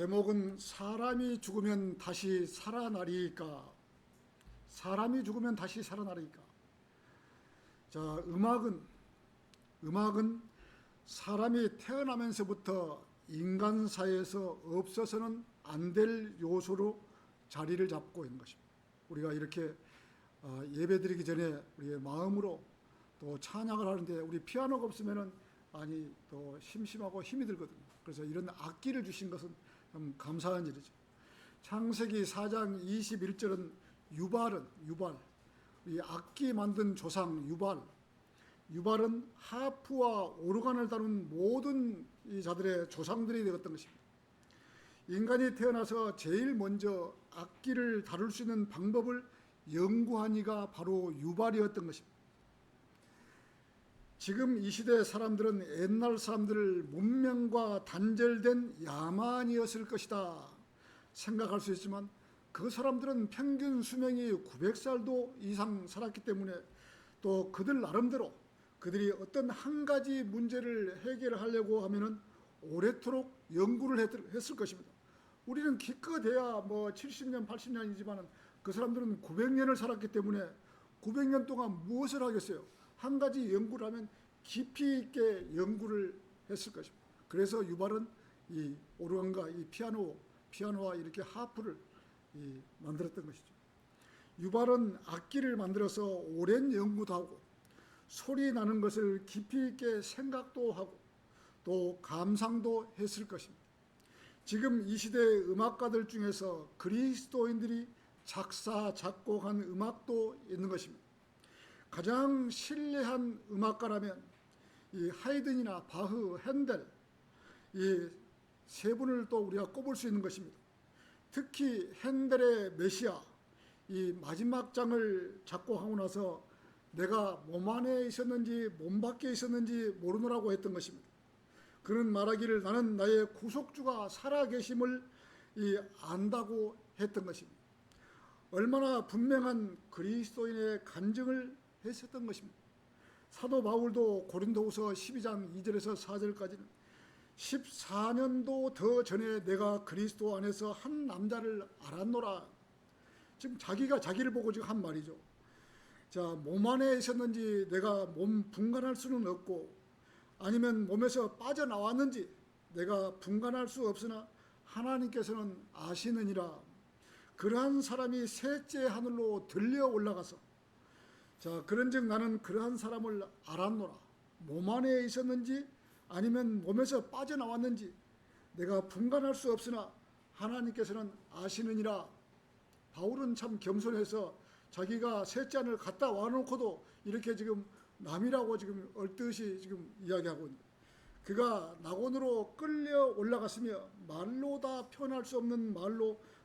제목은 사람이 죽으면 다시 살아나리까? 사람이 죽으면 다시 살아나리까? 자, 음악은 사람이 태어나면서부터 인간 사회에서 없어서는 안 될 요소로 자리를 잡고 있는 것입니다. 우리가 이렇게 예배드리기 전에 우리의 마음으로 또 찬양을 하는데 우리 피아노가 없으면은 또 심심하고 힘이 들거든요. 그래서 이런 악기를 주신 것은 참 감사한 일이죠. 창세기 4장 21절은 유발, 이 악기 만든 조상 유발은 하프와 오르간을 다룬 모든 이 자들의 조상들이 되었던 것입니다. 인간이 태어나서 제일 먼저 악기를 다룰 수 있는 방법을 연구한 이가 바로 유발이었던 것입니다. 지금 이 시대 사람들은 옛날 사람들을 문명과 단절된 야만이었을 것이다 생각할 수 있지만, 그 사람들은 평균 수명이 900살도 이상 살았기 때문에 또 그들 나름대로 그들이 어떤 한 가지 문제를 해결하려고 하면은 오래도록 연구를 했을 것입니다. 우리는 기껏해야 70년, 80년이지만 그 사람들은 900년을 살았기 때문에 900년 동안 무엇을 하겠어요? 한 가지 연구를 하면 깊이 있게 연구를 했을 것입니다. 그래서 유발은 이 오르간과 이 피아노와 이렇게 하프를 만들었던 것이죠. 유발은 악기를 만들어서 오랜 연구도 하고 소리 나는 것을 깊이 있게 생각도 하고 또 감상도 했을 것입니다. 지금 이 시대의 음악가들 중에서 그리스도인들이 작사, 작곡한 음악도 있는 것입니다. 가장 신뢰한 음악가라면 이 하이든이나 바흐, 핸델 이 세 분을 또 우리가 꼽을 수 있는 것입니다. 특히 핸델의 메시아 이 마지막 장을 작곡하고 나서 내가 몸 안에 있었는지 몸 밖에 있었는지 모르노라고 했던 것입니다. 그는 말하기를 나는 나의 구속주가 살아계심을 안다고 했던 것입니다. 얼마나 분명한 그리스도인의 간증을 했었던 것입니다. 사도 바울도 고린도후서 12장 2절에서 4절까지는 14년도 더 전에 내가 그리스도 안에서 한 남자를 알았노라. 지금 자기가 자기를 보고 지금 한 말이죠. 자, 몸 안에 있었는지 내가 몸 분간할 수는 없고 아니면 몸에서 빠져나왔는지 내가 분간할 수 없으나 하나님께서는 아시느니라. 그러한 사람이 셋째 하늘로 들려 올라가서 자, 그런즉 나는 그러한 사람을 알았노라. 몸 안에 있었는지 아니면 몸에서 빠져나왔는지 내가 분간할 수 없으나 하나님께서는 아시느니라. 바울은 참 겸손해서 자기가 셋째 하늘 갔다 와놓고도 이렇게 지금 남이라고 지금 얼뜻이 지금 이야기하고 있는, 그가 낙원으로 끌려 올라갔으며 말로 다 표현할 수 없는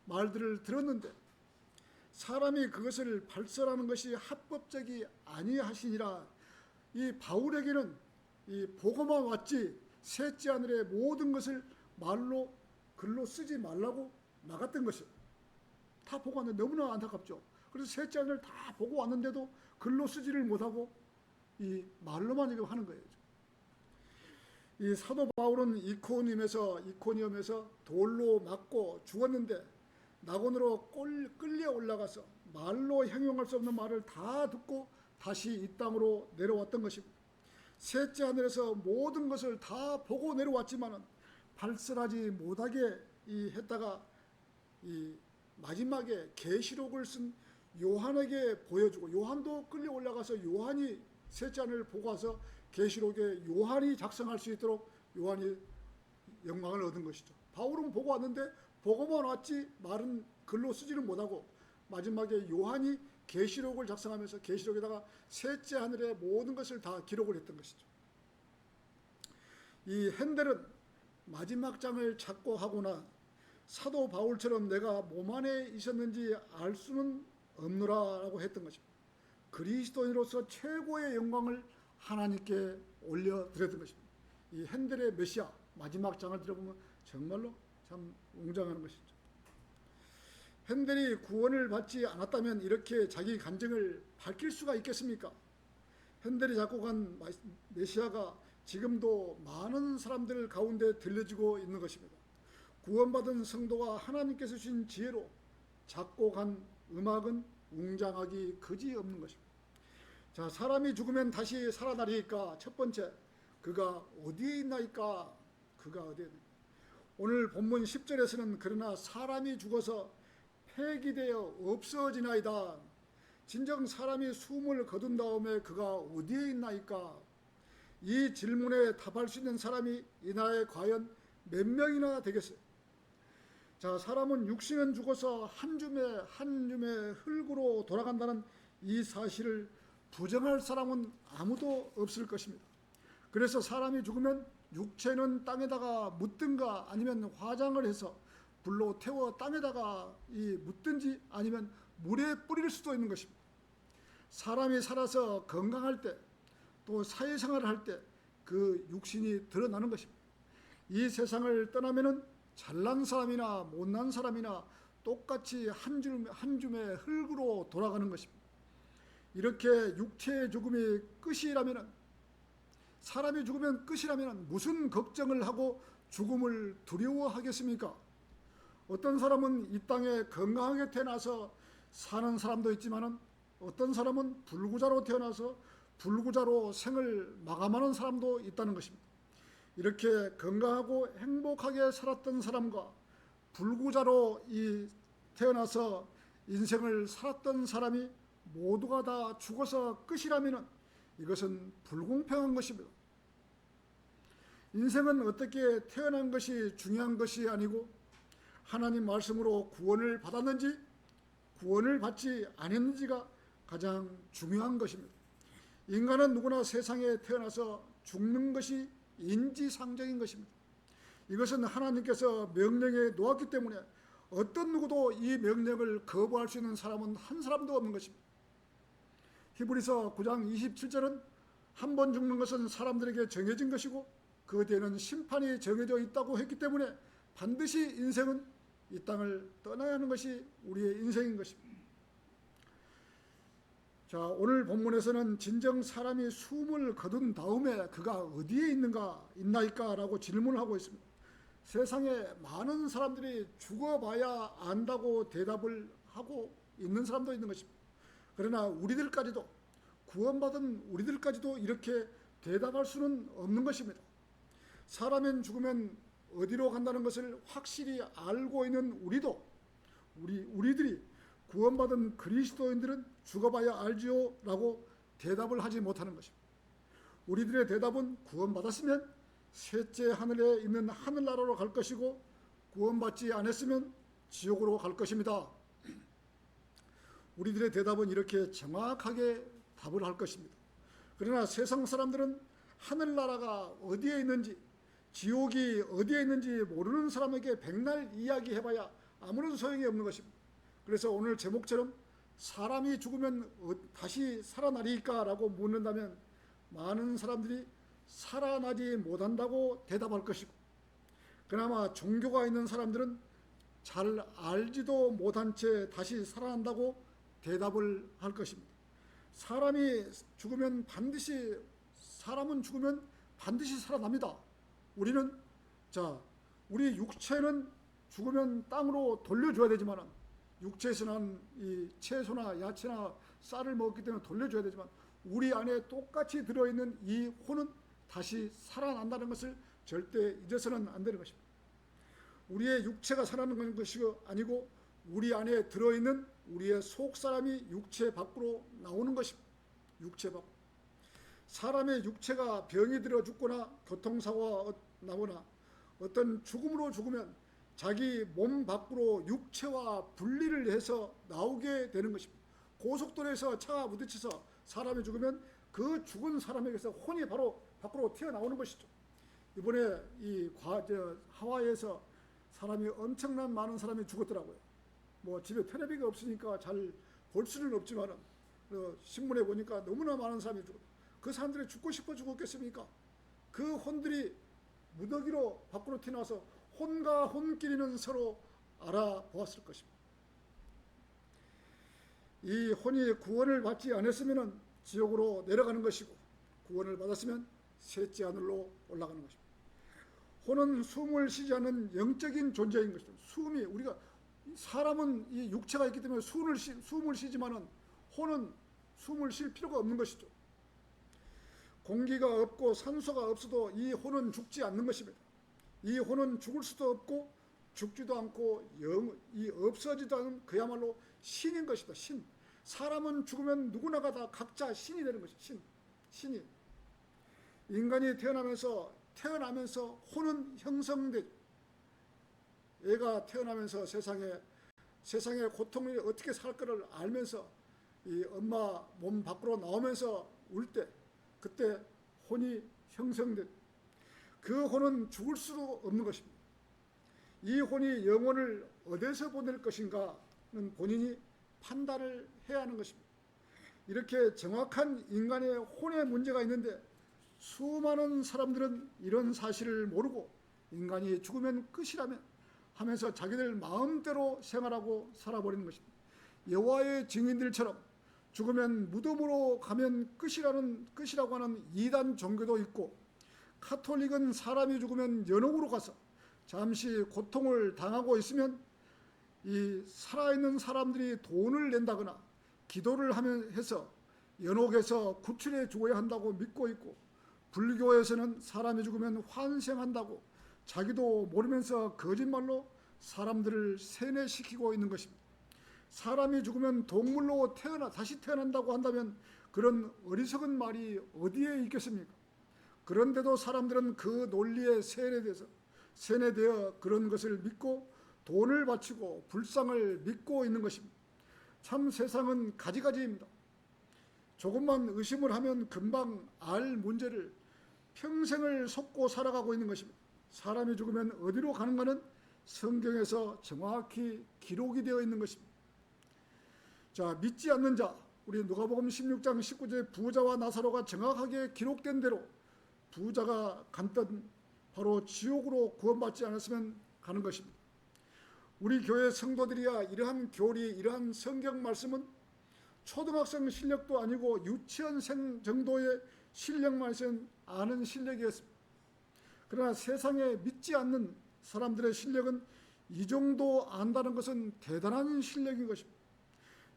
말들을 들었는데 사람이 그것을 발설하는 것이 합법적이 아니하시니라. 이 바울에게는 이 보고만 왔지 셋째 하늘의 모든 것을 말로 글로 쓰지 말라고 나갔던 것이에요. 다 보고 왔는데 너무나 안타깝죠. 그래서 셋째 하늘을 다 보고 왔는데도 글로 쓰지를 못하고 이 말로만 지금 하는 거예요. 이 사도 바울은 이코니엄에서 돌로 맞고 죽었는데 낙원으로 끌려 올라가서 말로 형용할 수 없는 말을 다 듣고 다시 이 땅으로 내려왔던 것입니다. 셋째 하늘에서 모든 것을 다 보고 내려왔지만은 발설하지 못하게 했다가 이 마지막에 계시록을 쓴 요한에게 보여주고, 요한도 끌려 올라가서 요한이 셋째 하늘을 보고 와서 계시록에 요한이 작성할 수 있도록 요한이 영광을 얻은 것이죠. 바울은 보고 왔는데 보고만 왔지 말은 글로 쓰지는 못하고 마지막에 요한이 계시록을 작성하면서 계시록에다가 셋째 하늘의 모든 것을 다 기록을 했던 것이죠. 이 핸델은 마지막 장을 작곡하거나 사도 바울처럼 내가 몸 안에 있었는지 알 수는 없노라라고 했던 것입니다. 그리스도인으로서 최고의 영광을 하나님께 올려드렸던 것입니다. 이 핸델의 메시아 마지막 장을 들어보면 정말로 참 웅장한 것이죠. 핸델이 구원을 받지 않았다면 이렇게 자기 간증을 밝힐 수가 있겠습니까? 핸델이 작곡한 메시아가 지금도 많은 사람들 가운데 들려지고 있는 것입니다. 구원받은 성도가 하나님께서 주신 지혜로 작곡한 음악은 웅장하기 그지없는 것입니다. 자, 사람이 죽으면 다시 살아나리까? 첫 번째, 그가 어디에 있나이까? 그가 어디에 있나이까? 오늘 본문 10절에서는 그러나 사람이 죽어서 폐기되어 없어지나이다. 진정 사람이 숨을 거둔 다음에 그가 어디에 있나이까? 이 질문에 답할 수 있는 사람이 이 나라에 과연 몇 명이나 되겠어요? 자, 사람은 육신은 죽어서 한 줌의 흙으로 돌아간다는 이 사실을 부정할 사람은 아무도 없을 것입니다. 그래서 사람이 죽으면 육체는 땅에다가 묻든가 아니면 화장을 해서 불로 태워 땅에다가 묻든지 아니면 물에 뿌릴 수도 있는 것입니다. 사람이 살아서 건강할 때 또 사회생활을 할 때 그 육신이 드러나는 것입니다. 이 세상을 떠나면은 잘난 사람이나 못난 사람이나 똑같이 한 줌의 흙으로 돌아가는 것입니다. 이렇게 육체의 죽음이 끝이라면, 사람이 죽으면 끝이라면 무슨 걱정을 하고 죽음을 두려워하겠습니까? 어떤 사람은 이 땅에 건강하게 태어나서 사는 사람도 있지만 어떤 사람은 불구자로 태어나서 불구자로 생을 마감하는 사람도 있다는 것입니다. 이렇게 건강하고 행복하게 살았던 사람과 불구자로 태어나서 인생을 살았던 사람이 모두가 다 죽어서 끝이라면 이것은 불공평한 것입니다. 인생은 어떻게 태어난 것이 중요한 것이 아니고 하나님 말씀으로 구원을 받았는지 구원을 받지 않았는지가 가장 중요한 것입니다. 인간은 누구나 세상에 태어나서 죽는 것이 인지상정인 것입니다. 이것은 하나님께서 명령에 놓았기 때문에 어떤 누구도 이 명령을 거부할 수 있는 사람은 한 사람도 없는 것입니다. 히브리서 9장 27절은 한 번 죽는 것은 사람들에게 정해진 것이고 그 뒤에는 심판이 정해져 있다고 했기 때문에 반드시 인생은 이 땅을 떠나야 하는 것이 우리의 인생인 것입니다. 자, 오늘 본문에서는 진정 사람이 숨을 거둔 다음에 그가 어디에 있나이까 라고 질문을 하고 있습니다. 세상에 많은 사람들이 죽어봐야 안다고 대답을 하고 있는 사람도 있는 것입니다. 그러나 우리들까지도, 구원받은 우리들까지도 이렇게 대답할 수는 없는 것입니다. 사람은 죽으면 어디로 간다는 것을 확실히 알고 있는 우리들이 구원받은 그리스도인들은 죽어봐야 알지요 라고 대답을 하지 못하는 것입니다. 우리들의 대답은 구원받았으면 셋째 하늘에 있는 하늘나라로 갈 것이고 구원받지 않았으면 지옥으로 갈 것입니다. 우리들의 대답은 이렇게 정확하게 답을 할 것입니다. 그러나 세상 사람들은 하늘나라가 어디에 있는지 지옥이 어디에 있는지 모르는 사람에게 백날 이야기해봐야 아무런 소용이 없는 것입니다. 그래서 오늘 제목처럼 사람이 죽으면 다시 살아나리까? 라고 묻는다면 많은 사람들이 살아나지 못한다고 대답할 것이고 그나마 종교가 있는 사람들은 잘 알지도 못한 채 다시 살아난다고 대답을 할 것입니다. 사람은 죽으면 반드시 살아납니다. 우리 육체는 죽으면 땅으로 돌려줘야 되지만 육체에서는 이 채소나 야채나 쌀을 먹기 때문에 돌려줘야 되지만 우리 안에 똑같이 들어있는 이 혼은 다시 살아난다는 것을 절대 잊어서는 안 되는 것입니다. 우리의 육체가 살아나는 것이 아니고 우리 안에 들어있는 우리의 속사람이 육체 밖으로 나오는 것입니다. 육체 밖. 사람의 육체가 병이 들어 죽거나 교통사고가 나거나 어떤 죽음으로 죽으면 자기 몸 밖으로 육체와 분리를 해서 나오게 되는 것입니다. 고속도로에서 차가 부딪혀서 사람이 죽으면 그 죽은 사람에게서 혼이 바로 밖으로 튀어나오는 것이죠. 이번에 하와이에서 사람이 엄청난 많은 사람이 죽었더라고요. 뭐 집에 텔레비가 없으니까 잘 볼 수는 없지만 신문에 보니까 너무나 많은 사람이 죽었어요. 그 사람들이 죽고 싶어 죽었겠습니까? 그 혼들이 무더기로 밖으로 튀어나와서 혼과 혼끼리는 서로 알아보았을 것입니다. 이 혼이 구원을 받지 않았으면 지옥으로 내려가는 것이고 구원을 받았으면 셋째 하늘로 올라가는 것입니다. 혼은 숨을 쉬지 않는 영적인 존재인 것이죠. 숨이 우리가 사람은 이 육체가 있기 때문에 숨을 쉬지만은 혼은 숨을 쉴 필요가 없는 것이죠. 공기가 없고 산소가 없어도 이 혼은 죽지 않는 것입니다. 이 혼은 죽을 수도 없고 죽지도 않고 이 없어지도 않은 그야말로 신인 것이다. 신. 사람은 죽으면 누구나가 다 각자 신이 되는 것이죠. 신이. 인간이 태어나면서 혼은 형성되죠. 애가 태어나면서 세상의 고통이 어떻게 살 거를 알면서 이 엄마 몸 밖으로 나오면서 울 때 그때 혼이 형성된 그 혼은 죽을 수도 없는 것입니다. 이 혼이 영혼을 어디서 보낼 것인가는 본인이 판단을 해야 하는 것입니다. 이렇게 정확한 인간의 혼의 문제가 있는데 수많은 사람들은 이런 사실을 모르고 인간이 죽으면 끝이라면 하면서 자기들 마음대로 생활하고 살아버리는 것입니다. 여호와의 증인들처럼 죽으면 무덤으로 가면 끝이라고 하는 이단 종교도 있고, 카톨릭은 사람이 죽으면 연옥으로 가서 잠시 고통을 당하고 있으면 이 살아있는 사람들이 돈을 낸다거나 기도를 해서 연옥에서 구출해 주어야 한다고 믿고 있고, 불교에서는 사람이 죽으면 환생한다고 자기도 모르면서 거짓말로 사람들을 세뇌시키고 있는 것입니다. 사람이 죽으면 동물로 다시 태어난다고 한다면 그런 어리석은 말이 어디에 있겠습니까? 그런데도 사람들은 그 논리에 세뇌되어 그런 것을 믿고 돈을 바치고 불상을 믿고 있는 것입니다. 참 세상은 가지가지입니다. 조금만 의심을 하면 금방 알 문제를 평생을 속고 살아가고 있는 것입니다. 사람이 죽으면 어디로 가는가는 성경에서 정확히 기록이 되어 있는 것입니다. 자, 믿지 않는 자, 우리 누가복음 16장 19절에 부자와 나사로가 정확하게 기록된 대로 부자가 갔던 바로 지옥으로 구원받지 않았으면 가는 것입니다. 우리 교회 성도들이야 이러한 교리, 이러한 성경 말씀은 초등학생 실력도 아니고 유치원생 정도의 실력만 있으면 아는 실력이었습니다. 그러나 세상에 믿지 않는 사람들의 실력은 이 정도 안다는 것은 대단한 실력인 것입니다.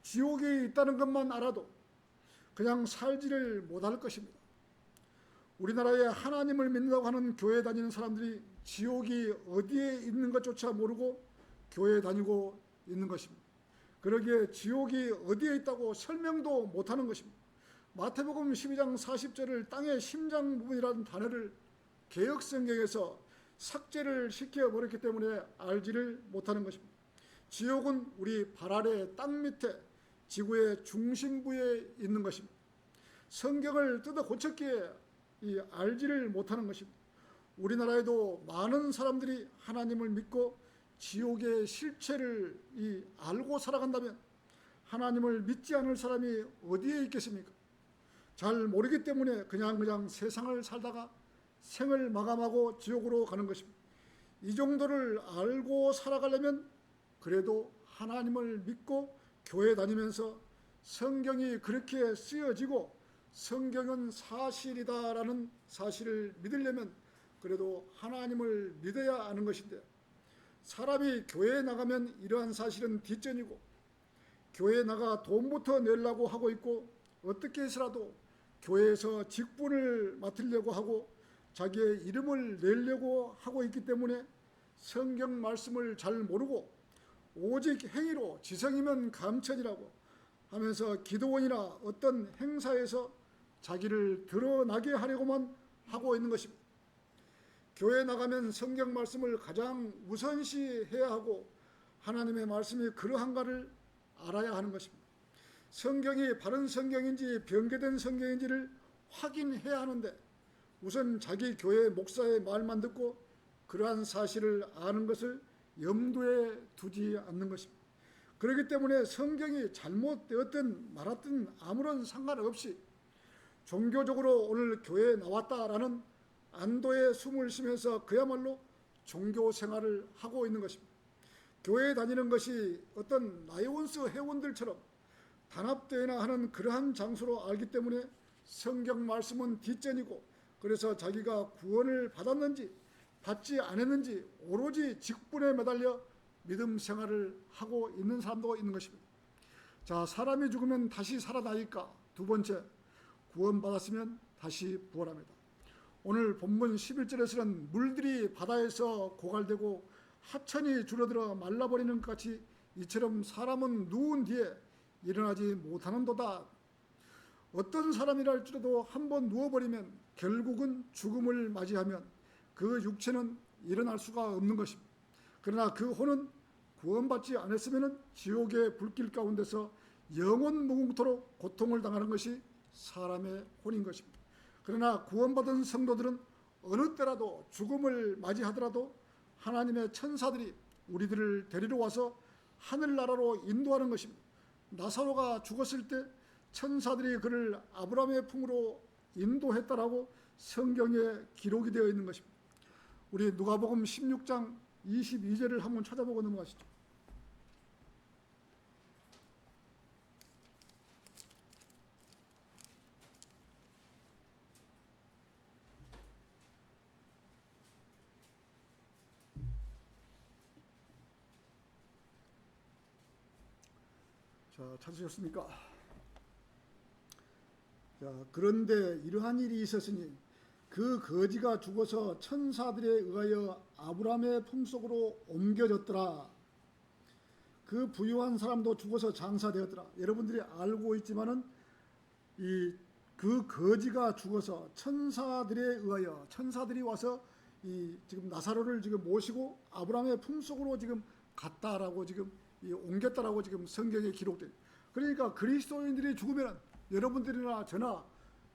지옥에 있다는 것만 알아도 그냥 살지를 못할 것입니다. 우리나라에 하나님을 믿는다고 하는 교회 다니는 사람들이 지옥이 어디에 있는 것조차 모르고 교회 다니고 있는 것입니다. 그러기에 지옥이 어디에 있다고 설명도 못하는 것입니다. 마태복음 12장 40절을 땅의 심장 부분이라는 단어를 개역성경에서 삭제를 시켜버렸기 때문에 알지를 못하는 것입니다. 지옥은 우리 발 아래 땅 밑에 지구의 중심부에 있는 것입니다. 성경을 뜯어 고쳤기에 알지를 못하는 것입니다. 우리나라에도 많은 사람들이 하나님을 믿고 지옥의 실체를 알고 살아간다면 하나님을 믿지 않을 사람이 어디에 있겠습니까? 잘 모르기 때문에 그냥 세상을 살다가 생을 마감하고 지옥으로 가는 것입니다. 이 정도를 알고 살아가려면 그래도 하나님을 믿고 교회 다니면서 성경이 그렇게 쓰여지고 성경은 사실이다라는 사실을 믿으려면 그래도 하나님을 믿어야 하는 것인데, 사람이 교회에 나가면 이러한 사실은 뒷전이고 교회에 나가 돈부터 내려고 하고 있고 어떻게 해서라도 교회에서 직분을 맡으려고 하고 자기의 이름을 내려고 하고 있기 때문에 성경 말씀을 잘 모르고 오직 행위로 지성이면 감천이라고 하면서 기도원이나 어떤 행사에서 자기를 드러나게 하려고만 하고 있는 것입니다. 교회에 나가면 성경 말씀을 가장 우선시해야 하고 하나님의 말씀이 그러한가를 알아야 하는 것입니다. 성경이 바른 성경인지 변개된 성경인지를 확인해야 하는데 우선 자기 교회 목사의 말만 듣고 그러한 사실을 아는 것을 염두에 두지 않는 것입니다. 그렇기 때문에 성경이 잘못되었든 말았든 아무런 상관없이 종교적으로 오늘 교회에 나왔다라는 안도의 숨을 쉬면서 그야말로 종교 생활을 하고 있는 것입니다. 교회에 다니는 것이 어떤 라이온스 회원들처럼 단합대회나 하는 그러한 장소로 알기 때문에 성경 말씀은 뒷전이고, 그래서 자기가 구원을 받았는지 받지 않았는지 오로지 직분에 매달려 믿음 생활을 하고 있는 사람도 있는 것입니다. 자, 사람이 죽으면 다시 살아나니까. 두 번째, 구원받았으면 다시 부활합니다. 오늘 본문 11절에서는 물들이 바다에서 고갈되고 하천이 줄어들어 말라버리는 것 같이 이처럼 사람은 누운 뒤에 일어나지 못하는도다. 어떤 사람이랄지라도 한번 누워버리면 결국은 죽음을 맞이하면 그 육체는 일어날 수가 없는 것입니다. 그러나 그 혼은 구원받지 않았으면 지옥의 불길 가운데서 영원 무궁토록 고통을 당하는 것이 사람의 혼인 것입니다. 그러나 구원받은 성도들은 어느 때라도 죽음을 맞이하더라도 하나님의 천사들이 우리들을 데리러 와서 하늘나라로 인도하는 것입니다. 나사로가 죽었을 때 천사들이 그를 아브라함의 품으로 인도했다라고 성경에 기록이 되어 있는 것입니다. 우리 누가복음 16장 22절을 한번 찾아보고 넘어가시죠. 자, 찾으셨습니까? 자, 그런데 이러한 일이 있었으니 그 거지가 죽어서 천사들에 의하여 아브라함의 품속으로 옮겨졌더라. 그 부유한 사람도 죽어서 장사되었더라. 여러분들이 알고 있지만은 그 거지가 죽어서 천사들에 의하여 천사들이 와서 지금 나사로를 지금 모시고 아브라함의 품속으로 지금 갔다라고 지금 옮겼다라고 지금 성경에 기록돼. 그러니까 그리스도인들이 죽으면 여러분들이나 저나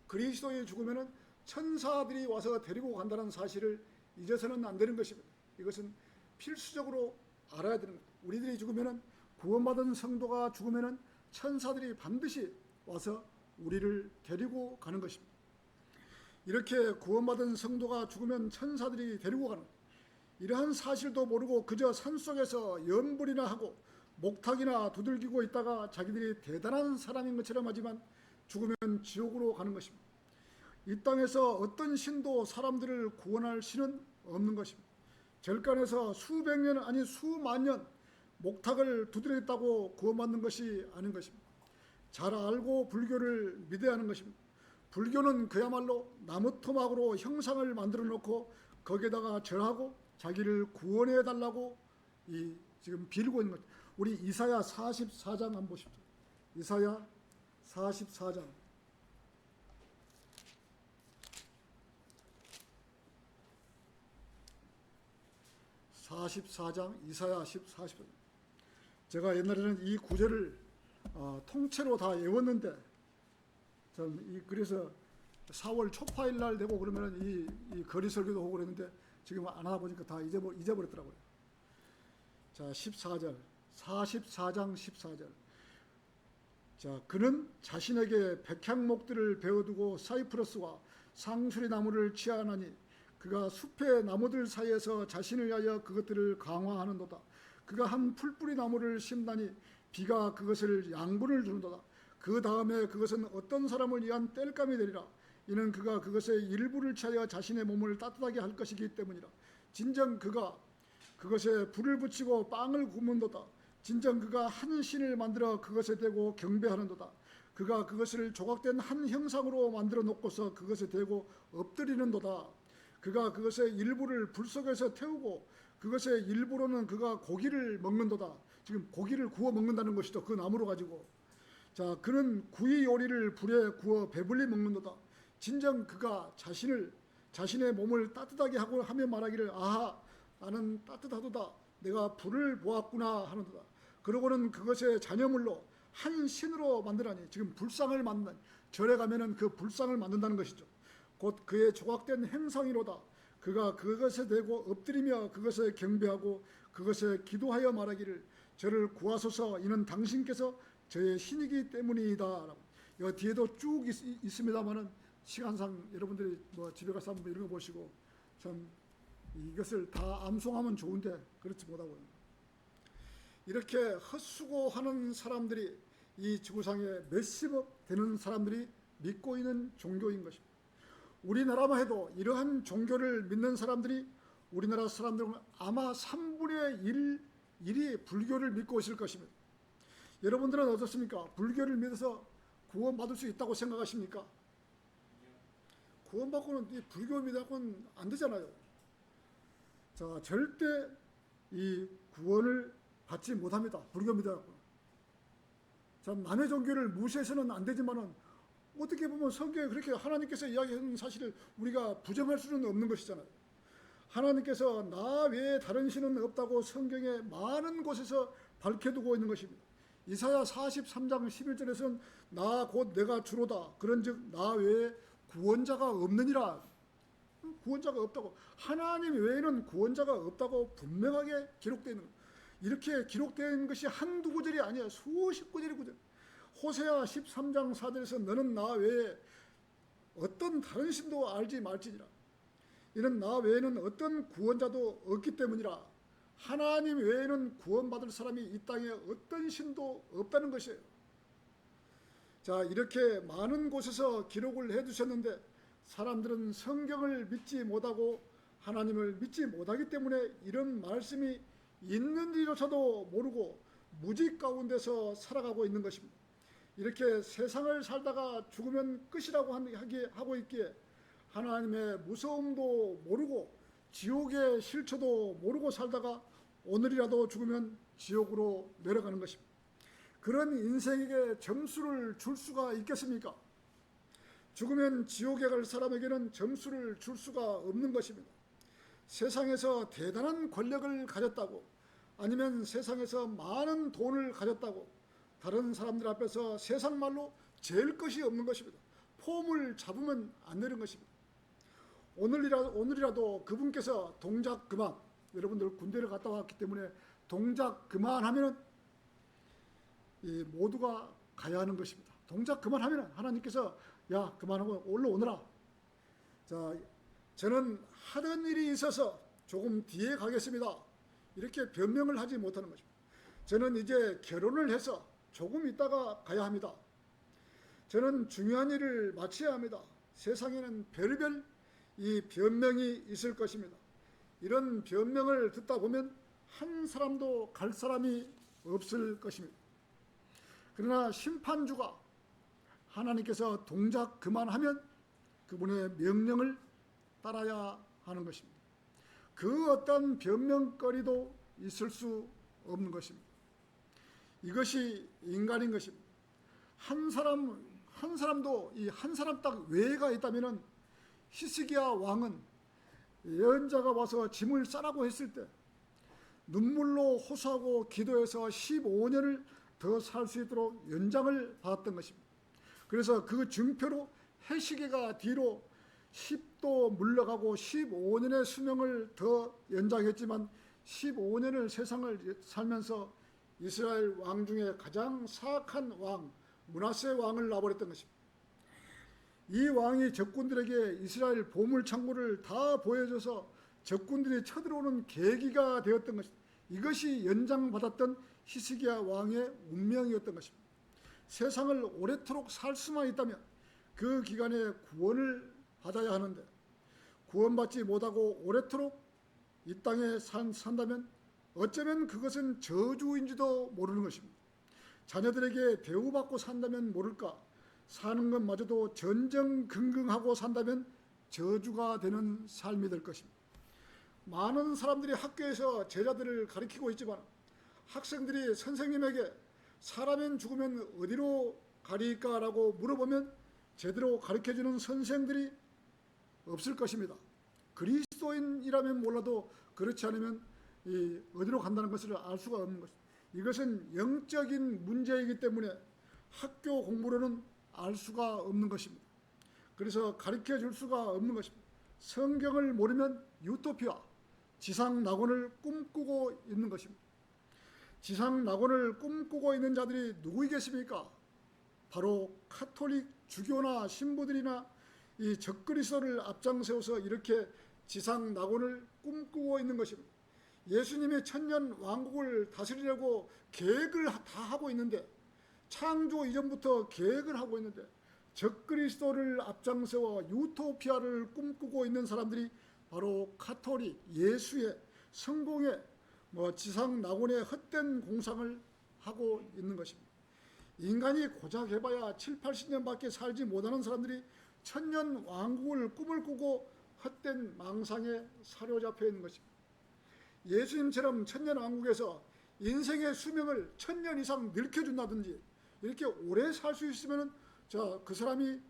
그리스도인이 죽으면은 천사들이 와서 데리고 간다는 사실을 잊어서는 안 되는 것입니다. 이것은 필수적으로 알아야 되는 겁니다. 우리들이 죽으면은 구원받은 성도가 죽으면은 천사들이 반드시 와서 우리를 데리고 가는 것입니다. 이렇게 구원받은 성도가 죽으면 천사들이 데리고 가는 겁니다. 이러한 사실도 모르고 그저 산속에서 연불이나 하고 목탁이나 두들기고 있다가 자기들이 대단한 사람인 것처럼 하지만 죽으면 지옥으로 가는 것입니다. 이 땅에서 어떤 신도 사람들을 구원할 신은 없는 것입니다. 절간에서 수백 년 아니 수만 년 목탁을 두드렸다고 구원받는 것이 아닌 것입니다. 잘 알고 불교를 믿어야 하는 것입니다. 불교는 그야말로 나무토막으로 형상을 만들어 놓고 거기에다가 절하고 자기를 구원해 달라고 지금 빌고 있는 것. 우리 이사야 44장 한번 보십시오. 이사야 44장. 이사야 44장. 제가 옛날에는 이 구절을 통째로 다 외웠는데 그래서 4월 초파일 날 되고 그러면 이 거리 설교도 하고 그랬는데 지금 안 하다 보니까 다 잊어버렸더라고요. 자, 14절. 44장 14절. 자, 그는 자신에게 백향목들을 베어두고 사이프러스와 상수리 나무를 취하나니 그가 숲의 나무들 사이에서 자신을 위하여 그것들을 강화하는도다. 그가 한 풀뿌리 나무를 심다니 비가 그것을 양분을 주는도다. 그 다음에 그것은 어떤 사람을 위한 땔감이 되리라. 이는 그가 그것의 일부를 취하여 자신의 몸을 따뜻하게 할 것이기 때문이라. 진정 그가 그것에 불을 붙이고 빵을 굽는도다. 진정 그가 한 신을 만들어 그것에 대고 경배하는도다. 그가 그것을 조각된 한 형상으로 만들어 놓고서 그것에 대고 엎드리는도다. 그가 그것의 일부를 불 속에서 태우고 그것의 일부로는 그가 고기를 먹는도다. 지금 고기를 구워 먹는다는 것이죠. 그 나무로 가지고. 자, 그는 구이 요리를 불에 구워 배불리 먹는도다. 진정 그가 자신의 몸을 따뜻하게 하고 하며 말하기를 아하 나는 따뜻하도다. 내가 불을 보았구나 하는도다. 그러고는 그것의 잔여물로 한 신으로 만들라니. 지금 불상을 만든다니. 절에 가면은 그 불상을 만든다는 것이죠. 곧 그의 조각된 행상이로다. 그가 그것에 대고 엎드리며 그것에 경배하고 그것에 기도하여 말하기를 저를 구하소서. 이는 당신께서 저의 신이기 때문이다. 여기 뒤에도 쭉 있습니다만은 시간상 여러분들이 집에 가서 한번 이런 거 보시고 참 이것을 다 암송하면 좋은데 그렇지 못하고요. 이렇게 헛수고하는 사람들이 이 지구상에 몇십억 되는 사람들이 믿고 있는 종교인 것입니다. 우리나라만 해도 이러한 종교를 믿는 사람들이 우리나라 사람들은 아마 3분의 1이 불교를 믿고 있을 것입니다. 여러분들은 어떻습니까? 불교를 믿어서 구원받을 수 있다고 생각하십니까? 구원받고는 이 불교 믿고는 안 되잖아요. 자, 절대 이 구원을 받지 못합니다. 불교 믿어갖고. 자, 남의 종교를 무시해서는 안 되지만은 어떻게 보면 성경에 그렇게 하나님께서 이야기하는 사실을 우리가 부정할 수는 없는 것이잖아요. 하나님께서 나 외에 다른 신은 없다고 성경에 많은 곳에서 밝혀두고 있는 것입니다. 이사야 43장 11절에서는 나 곧 내가 주로다. 그런즉 나 외에 구원자가 없느니라. 구원자가 없다고. 하나님 외에는 구원자가 없다고 분명하게 기록되어 있는 거예요. 이렇게 기록된 것이 한두 구절이 아니에요. 수십 구절의 구절. 호세아 13장 4절에서 너는 나 외에 어떤 다른 신도 알지 말지니라. 이는 나 외에는 어떤 구원자도 없기 때문이라. 하나님 외에는 구원받을 사람이 이 땅에 어떤 신도 없다는 것이에요. 자, 이렇게 많은 곳에서 기록을 해두셨는데 사람들은 성경을 믿지 못하고 하나님을 믿지 못하기 때문에 이런 말씀이 있는지조차도 모르고 무지 가운데서 살아가고 있는 것입니다. 이렇게 세상을 살다가 죽으면 끝이라고 하고 있기에 하나님의 무서움도 모르고 지옥의 실체도 모르고 살다가 오늘이라도 죽으면 지옥으로 내려가는 것입니다. 그런 인생에게 점수를 줄 수가 있겠습니까? 죽으면 지옥에 갈 사람에게는 점수를 줄 수가 없는 것입니다. 세상에서 대단한 권력을 가졌다고 아니면 세상에서 많은 돈을 가졌다고 다른 사람들 앞에서 세상 말로 잴 것이 없는 것입니다. 폼을 잡으면 안 되는 것입니다. 오늘이라도 그분께서 동작 그만, 여러분들 군대를 갔다 왔기 때문에 동작 그만하면 모두가 가야 하는 것입니다. 동작 그만하면 하나님께서 야 그만하고 올라오너라. 자, 저는 하던 일이 있어서 조금 뒤에 가겠습니다. 이렇게 변명을 하지 못하는 것입니다. 저는 이제 결혼을 해서 조금 있다가 가야 합니다. 저는 중요한 일을 마쳐야 합니다. 세상에는 별별 이 변명이 있을 것입니다. 이런 변명을 듣다 보면 한 사람도 갈 사람이 없을 것입니다. 그러나 심판주가 하나님께서 동작 그만하면 그분의 명령을 따라야 하는 것입니다. 그 어떤 변명거리도 있을 수 없는 것입니다. 이것이 인간인 것입니다. 한 사람도 이 한 사람 딱 외가 있다면은 히스기야 왕은 예언자가 와서 짐을 싸라고 했을 때 눈물로 호소하고 기도해서 15년을 더 살 수 있도록 연장을 받았던 것입니다. 그래서 그 증표로 해시계가 뒤로 10도 물러가고 15년의 수명을 더 연장했지만 15년을 세상을 살면서 이스라엘 왕 중에 가장 사악한 왕 므낫세 왕을 놔버렸던 것입니다. 이 왕이 적군들에게 이스라엘 보물창고를 다 보여줘서 적군들이 쳐들어오는 계기가 되었던 것입니다. 이것이 연장받았던 히스기야 왕의 운명이었던 것입니다. 세상을 오래도록 살 수만 있다면 그 기간에 구원을 받아야 하는데 구원받지 못하고 오래도록 이 땅에 산다면 어쩌면 그것은 저주인지도 모르는 것입니다. 자녀들에게 대우받고 산다면 모를까, 사는 것마저도 전전긍긍하고 산다면 저주가 되는 삶이 될 것입니다. 많은 사람들이 학교에서 제자들을 가르치고 있지만 학생들이 선생님에게 사람은 죽으면 어디로 가리까라고 물어보면 제대로 가르쳐주는 선생들이 없을 것입니다. 그리스도인이라면 몰라도 그렇지 않으면 어디로 간다는 것을 알 수가 없는 것입니다. 이것은 영적인 문제이기 때문에 학교 공부로는 알 수가 없는 것입니다. 그래서 가르쳐 줄 수가 없는 것입니다. 성경을 모르면 유토피아, 지상 낙원을 꿈꾸고 있는 것입니다. 지상 낙원을 꿈꾸고 있는 자들이 누구이겠습니까? 바로 카톨릭 주교나 신부들이나 이 적그리스도를 앞장세워서 이렇게 지상 낙원을 꿈꾸고 있는 것입니다. 예수님의 천년 왕국을 다스리려고 계획을 다 하고 있는데, 창조 이전부터 계획을 하고 있는데 적그리스도를 앞장세워 유토피아를 꿈꾸고 있는 사람들이 바로 카톨릭 예수의 성공의 지상 낙원의 헛된 공상을 하고 있는 것입니다. 인간이 고작 해봐야 7, 80년밖에 살지 못하는 사람들이 천년 왕국을 꿈을 꾸고 헛된 망상에 사로잡혀 있는 것입니다. 예수님처럼 천년 왕국에서 인생의 수명을 1000년 이상 늘려준다든지 이렇게 오래 살 수 있으면 그 사람이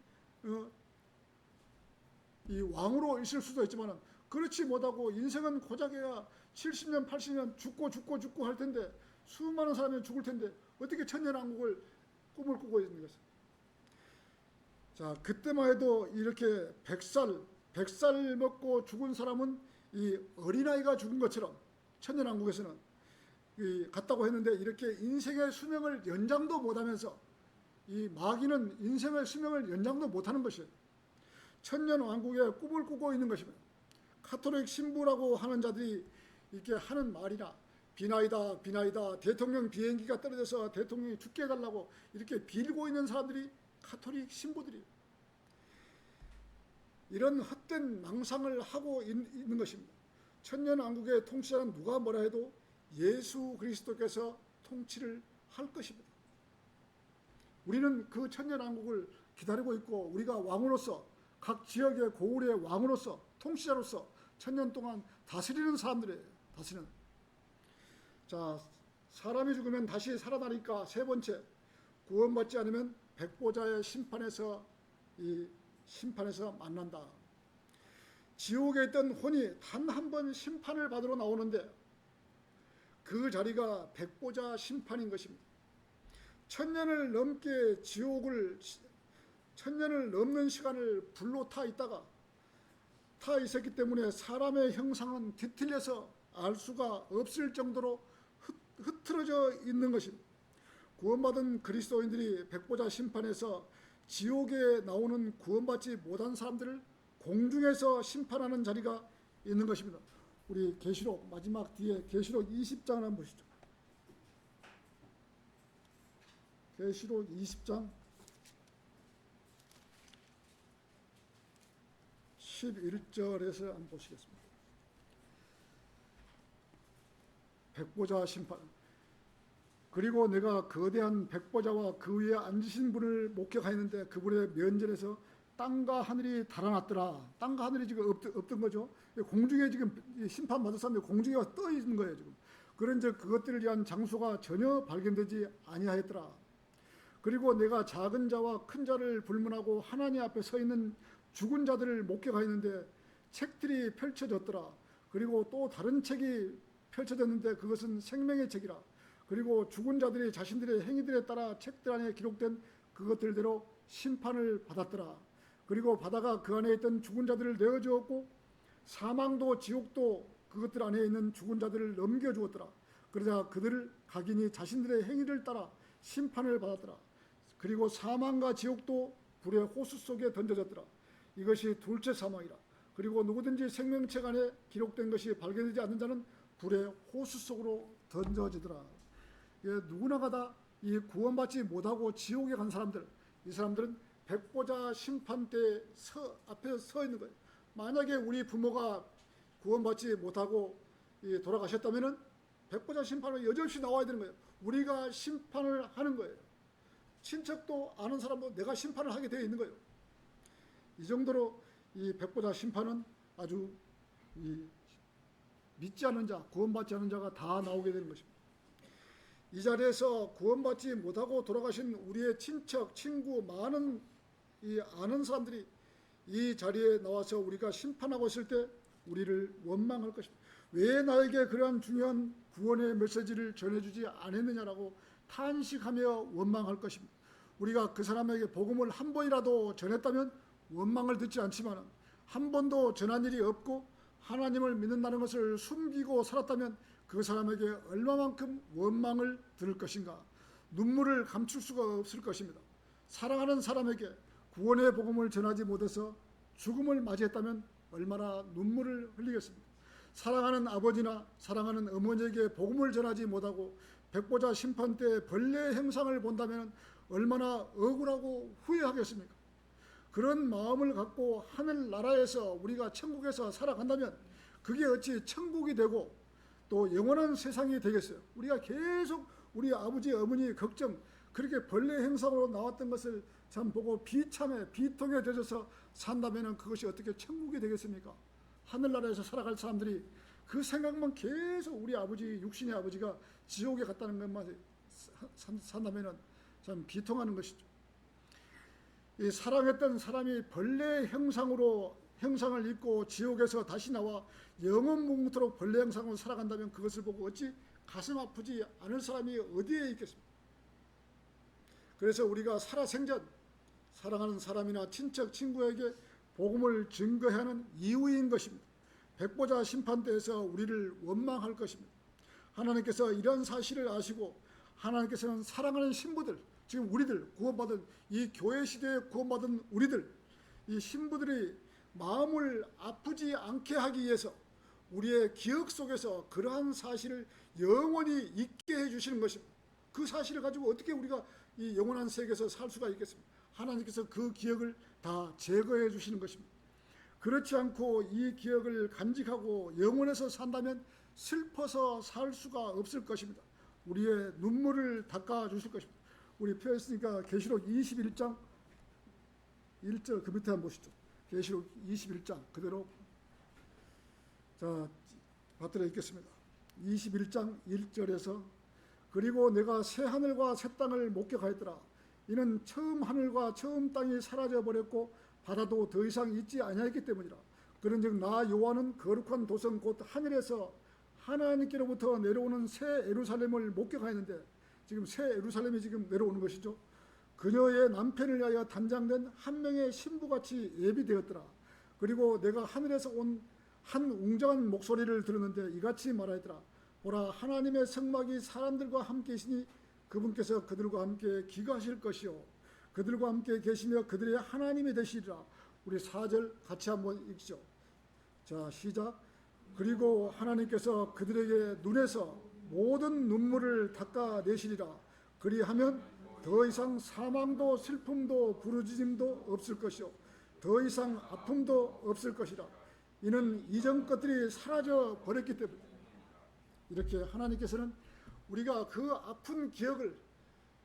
이 왕으로 있을 수도 있지만 그렇지 못하고 인생은 고작해야 70년, 80년 죽고 할 텐데 수많은 사람이 죽을 텐데 어떻게 천년 왕국을 꿈을 꾸고 있는 것입니다. 자, 그때만 해도 이렇게 100살 먹고 죽은 사람은 이 어린아이가 죽은 것처럼 천년 왕국에서는 같다고 했는데 이렇게 인생의 수명을 연장도 못하면서 이 마귀는 인생의 수명을 연장도 못하는 것이에요. 천년 왕국의 꿈을 꾸고 있는 것입니다. 카톨릭 신부라고 하는 자들이 이렇게 하는 말이나 비나이다 대통령 비행기가 떨어져서 대통령이 죽게 해달라고 이렇게 빌고 있는 사람들이 카톨릭 신부들이에요. 이런 헛된 망상을 하고 있는 것입니다. 천년 왕국의 통치자는 누가 뭐라 해도 예수 그리스도께서 통치를 할 것입니다. 우리는 그 천년 왕국을 기다리고 있고 우리가 왕으로서 각 지역의 고을의 왕으로서 통치자로서 천년 동안 다스리는 사람들이에요. 다스리는. 자, 사람이 죽으면 다시 살아나니까 세 번째, 구원받지 않으면 백보자의 심판에서 만난다. 지옥에 있던 혼이 단 한 번 심판을 받으러 나오는데 그 자리가 백보자 심판인 것입니다. 천년을 넘는 시간을 불로 타 있었기 때문에 사람의 형상은 뒤틀려서 알 수가 없을 정도로 흐트러져 있는 것입니다. 구원받은 그리스도인들이 백보자 심판에서 지옥에 나오는 구원받지 못한 사람들을 공중에서 심판하는 자리가 있는 것입니다. 우리 계시록 마지막 뒤에 계시록 20장을 한번 보시죠. 계시록 20장 11절에서 한번 보시겠습니다. 백보자 심판. 그리고 내가 거대한 백보자와 그 위에 앉으신 분을 목격하였는데 그분의 면전에서 땅과 하늘이 달아났더라. 땅과 하늘이 지금 없던 거죠. 공중에 지금 심판받은 사람들이 공중에 떠 있는 거예요. 지금. 그런즉 그것들을 위한 장소가 전혀 발견되지 아니하였더라. 그리고 내가 작은 자와 큰 자를 불문하고 하나님 앞에 서 있는 죽은 자들을 목격하였는데 책들이 펼쳐졌더라. 그리고 또 다른 책이 펼쳐졌는데 그것은 생명의 책이라. 그리고 죽은 자들이 자신들의 행위들에 따라 책들 안에 기록된 그것들대로 심판을 받았더라. 그리고 바다가 그 안에 있던 죽은 자들을 내어주었고 사망도 지옥도 그것들 안에 있는 죽은 자들을 넘겨주었더라. 그러자 그들을 각인이 자신들의 행위를 따라 심판을 받았더라. 그리고 사망과 지옥도 불의 호수 속에 던져졌더라. 이것이 둘째 사망이라. 그리고 누구든지 생명책 안에 기록된 것이 발견되지 않는 자는 불의 호수 속으로 던져지더라. 누구나가 다 이 구원받지 못하고 지옥에 간 사람들, 이 사람들은 백보자 심판대 앞에 서 있는 거예요. 만약에 우리 부모가 구원받지 못하고 돌아가셨다면은 백보자 심판은 여지없이 나와야 되는 거예요. 우리가 심판을 하는 거예요. 친척도 아는 사람도 내가 심판을 하게 되어 있는 거예요. 이 정도로 이 백보자 심판은 아주 믿지 않는 자, 구원받지 않는 자가 다 나오게 되는 것입니다. 이 자리에서 구원받지 못하고 돌아가신 우리의 친척, 친구, 많은 아는 사람들이 이 자리에 나와서 우리가 심판하고 있을 때 우리를 원망할 것입니다. 왜 나에게 그러한 중요한 구원의 메시지를 전해주지 않았느냐라고 탄식하며 원망할 것입니다. 우리가 그 사람에게 복음을 한 번이라도 전했다면 원망을 듣지 않지만 한 번도 전한 일이 없고 하나님을 믿는다는 것을 숨기고 살았다면 그 사람에게 얼마만큼 원망을 들을 것인가. 눈물을 감출 수가 없을 것입니다. 사랑하는 사람에게 구원의 복음을 전하지 못해서 죽음을 맞이했다면 얼마나 눈물을 흘리겠습니까. 사랑하는 아버지나 사랑하는 어머니에게 복음을 전하지 못하고 백보자 심판 때 벌레 형상을 본다면 얼마나 억울하고 후회하겠습니까. 그런 마음을 갖고 하늘나라에서 우리가 천국에서 살아간다면 그게 어찌 천국이 되고 또 영원한 세상이 되겠어요. 우리가 계속 우리 아버지 어머니 걱정 그렇게 벌레 행상으로 나왔던 것을 참 보고 비참해 비통해 되져서 산다면 그것이 어떻게 천국이 되겠습니까? 하늘나라에서 살아갈 사람들이 그 생각만 계속 우리 아버지 육신의 아버지가 지옥에 갔다는 것만 산다면 참 비통하는 것이죠. 이 사랑했던 사람이 벌레 형상을 입고 지옥에서 다시 나와 영원무궁토록 벌레 형상으로 살아간다면 그것을 보고 어찌 가슴 아프지 않을 사람이 어디에 있겠습니까? 그래서 우리가 살아생전 사랑하는 사람이나 친척, 친구에게 복음을 증거해야 하는 이유인 것입니다. 백보자 심판대에서 우리를 원망할 것입니다. 하나님께서 이런 사실을 아시고 하나님께서는 사랑하는 신부들, 지금 우리들 구원받은 이 교회 시대에 구원받은 우리들, 이 신부들이 마음을 아프지 않게 하기 위해서 우리의 기억 속에서 그러한 사실을 영원히 잊게 해주시는 것입니다. 그 사실을 가지고 어떻게 우리가 이 영원한 세계에서 살 수가 있겠습니까? 하나님께서 그 기억을 다 제거해 주시는 것입니다. 그렇지 않고 이 기억을 간직하고 영원해서 산다면 슬퍼서 살 수가 없을 것입니다. 우리의 눈물을 닦아 주실 것입니다. 우리 펴있으니까 계시록 21장 1절 그 밑에 한번 보시죠. 계시록 21장 그대로 자 받들어 읽겠습니다. 21장 1절에서 그리고 내가 새 하늘과 새 땅을 목격하였더라. 이는 처음 하늘과 처음 땅이 사라져 버렸고 바다도 더 이상 있지 아니하였기 때문이라. 그런즉 나 요한은 거룩한 도성 곧 하늘에서 하나님께로부터 내려오는 새 예루살렘을 목격하였는데 지금 새 예루살렘이 지금 내려오는 것이죠. 그녀의 남편을 위하여 단장된 한 명의 신부같이 예비되었더라. 그리고 내가 하늘에서 온 한 웅장한 목소리를 들었는데 이같이 말하였더라. 보라 하나님의 성막이 사람들과 함께 있으니 그분께서 그들과 함께 기거하실 것이요 그들과 함께 계시며 그들의 하나님이 되시리라. 우리 4절 같이 한번 읽죠. 자 시작. 그리고 하나님께서 그들에게 눈에서 모든 눈물을 닦아내시리라. 그리하면 더 이상 사망도 슬픔도 부르짖음도 없을 것이요 더 이상 아픔도 없을 것이라. 이는 이전 것들이 사라져 버렸기 때문에. 이렇게 하나님께서는 우리가 그 아픈 기억을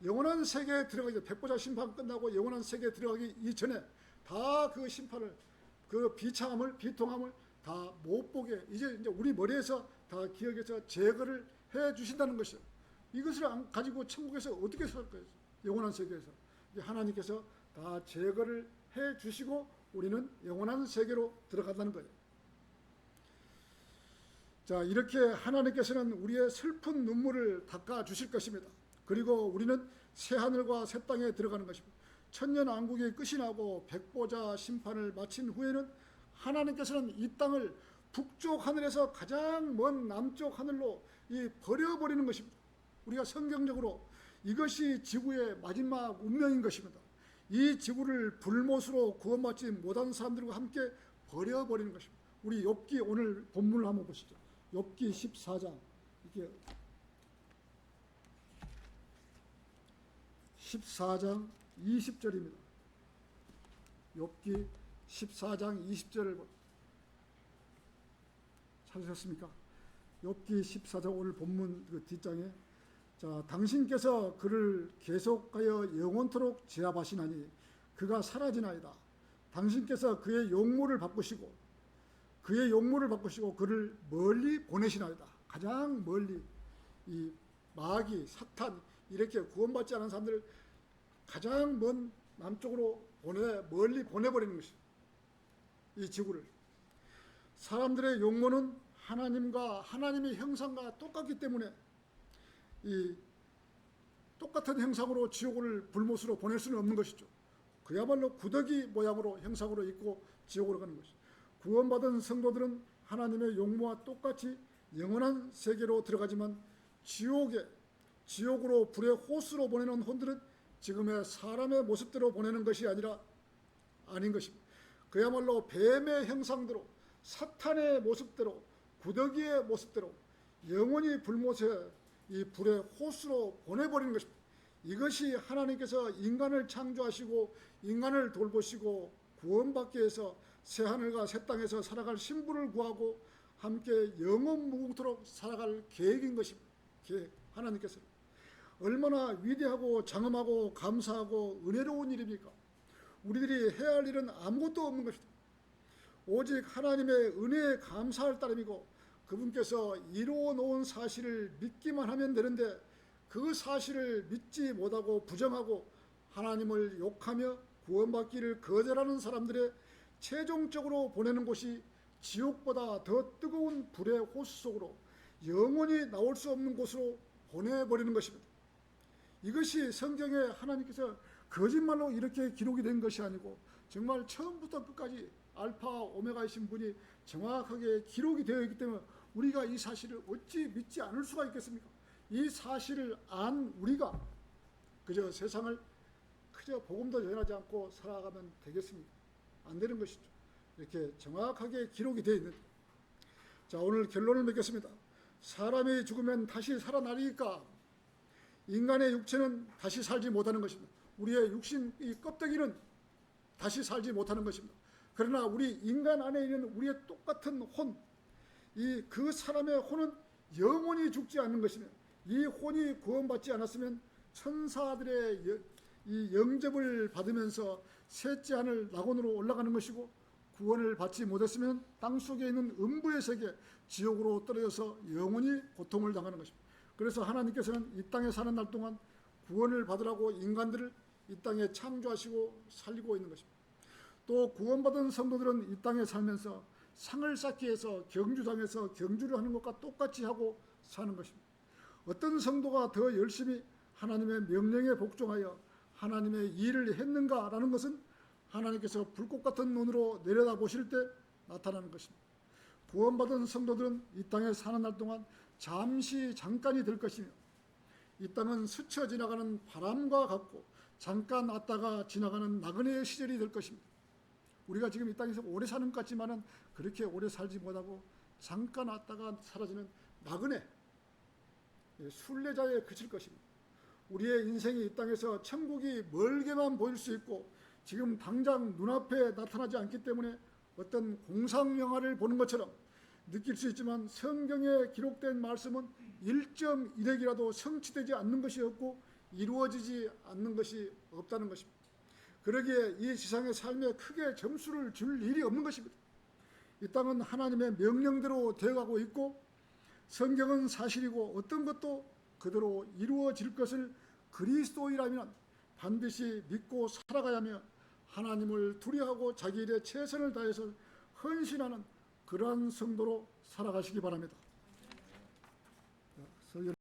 영원한 세계에 들어가기 전에 백보자 심판 끝나고 영원한 세계에 들어가기 이전에 다 그 심판을 그 비참함을 비통함을 다 못 보게 이제 우리 머리에서 다 기억에서 제거를 해 주신다는 것이요. 이것을 가지고 천국에서 어떻게 살 거예요? 영원한 세계에서 하나님께서 다 제거를 해 주시고 우리는 영원한 세계로 들어간다는 거예요. 자 이렇게 하나님께서는 우리의 슬픈 눈물을 닦아 주실 것입니다. 그리고 우리는 새 하늘과 새 땅에 들어가는 것입니다. 천년왕국의 끝이 나고 백보자 심판을 마친 후에는 하나님께서는 이 땅을 북쪽 하늘에서 가장 먼 남쪽 하늘로 버려버리는 것입니다. 우리가 성경적으로 이것이 지구의 마지막 운명인 것입니다. 이 지구를 불못으로 구원받지 못한 사람들과 함께 버려버리는 것입니다. 우리 욥기 오늘 본문을 한번 보시죠. 욥기 14장 이게 14장 20절입니다. 욥기 14장 20절을 찾으셨습니까? 욥기 14장 오늘 본문 그 뒷장에 자 당신께서 그를 계속하여 영원토록 제압하시나니 그가 사라지나이다. 당신께서 그의 용모를 바꾸시고 그를 멀리 보내시나이다. 가장 멀리 이 마귀 사탄 이렇게 구원받지 않은 사람들을 가장 먼 남쪽으로 멀리 보내버리는 것입니다. 이 지구를. 사람들의 용모는 하나님과 하나님의 형상과 똑같기 때문에 이 똑같은 형상으로 지옥을 불못으로 보낼 수는 없는 것이죠. 그야말로 구더기 모양으로 형상으로 있고 지옥으로 가는 것이죠. 구원받은 성도들은 하나님의 용모와 똑같이 영원한 세계로 들어가지만 지옥으로 불의 호수로 보내는 혼들은 지금의 사람의 모습대로 보내는 것이 아닌 것입니다. 그야말로 뱀의 형상대로 사탄의 모습대로 구더기의 모습대로 영원히 불못에 이 불의 호수로 보내버리는 것입니다. 이것이 하나님께서 인간을 창조하시고 인간을 돌보시고 구원받기 위해서 새하늘과 새 땅에서 살아갈 신분을 구하고 함께 영원 무궁토록 살아갈 계획인 것입니다. 하나님께서 얼마나 위대하고 장엄하고 감사하고 은혜로운 일입니까? 우리들이 해야 할 일은 아무것도 없는 것입니다. 오직 하나님의 은혜에 감사할 따름이고 그분께서 이루어 놓은 사실을 믿기만 하면 되는데 그 사실을 믿지 못하고 부정하고 하나님을 욕하며 구원받기를 거절하는 사람들의 최종적으로 보내는 곳이 지옥보다 더 뜨거운 불의 호수 속으로 영원히 나올 수 없는 곳으로 보내버리는 것입니다. 이것이 성경에 하나님께서 거짓말로 이렇게 기록이 된 것이 아니고 정말 처음부터 끝까지 알파 오메가이신 분이 정확하게 기록이 되어 있기 때문에 우리가 이 사실을 어찌 믿지 않을 수가 있겠습니까? 이 사실을 안 우리가 그저 세상을 그저 복음도 전하지 않고 살아가면 되겠습니까? 안 되는 것이죠. 이렇게 정확하게 기록이 되어 있는. 자, 오늘 결론을 맺겠습니다. 사람이 죽으면 다시 살아나리까? 인간의 육체는 다시 살지 못하는 것입니다. 우리의 육신 이 껍데기는 다시 살지 못하는 것입니다. 그러나 우리 인간 안에 있는 우리의 똑같은 혼, 그 사람의 혼은 영원히 죽지 않는 것이며 이 혼이 구원받지 않았으면 천사들의 이 영접을 받으면서 셋째 하늘 낙원으로 올라가는 것이고 구원을 받지 못했으면 땅속에 있는 음부의 세계 지옥으로 떨어져서 영원히 고통을 당하는 것입니다. 그래서 하나님께서는 이 땅에 사는 날 동안 구원을 받으라고 인간들을 이 땅에 창조하시고 살리고 있는 것입니다. 또 구원받은 성도들은 이 땅에 살면서 상을 쌓기 위해서 경주장에서 경주를 하는 것과 똑같이 하고 사는 것입니다. 어떤 성도가 더 열심히 하나님의 명령에 복종하여 하나님의 일을 했는가라는 것은 하나님께서 불꽃 같은 눈으로 내려다보실 때 나타나는 것입니다. 구원받은 성도들은 이 땅에 사는 날 동안 잠깐이 될 것이며 이 땅은 스쳐 지나가는 바람과 같고 잠깐 왔다가 지나가는 나그네의 시절이 될 것입니다. 우리가 지금 이 땅에서 오래 사는 것 같지만은 그렇게 오래 살지 못하고 잠깐 왔다가 사라지는 나그네, 순례자에 그칠 것입니다. 우리의 인생이 이 땅에서 천국이 멀게만 보일 수 있고 지금 당장 눈앞에 나타나지 않기 때문에 어떤 공상 영화를 보는 것처럼 느낄 수 있지만 성경에 기록된 말씀은 1.1핵이라도 성취되지 않는 것이 없고 이루어지지 않는 것이 없다는 것입니다. 그러기에 이 세상의 삶에 크게 점수를 줄 일이 없는 것입니다. 이 땅은 하나님의 명령대로 되어가고 있고 성경은 사실이고 어떤 것도 그대로 이루어질 것을 그리스도인이라면 반드시 믿고 살아가야 하며 하나님을 두려워하고 자기 일에 최선을 다해서 헌신하는 그러한 성도로 살아가시기 바랍니다.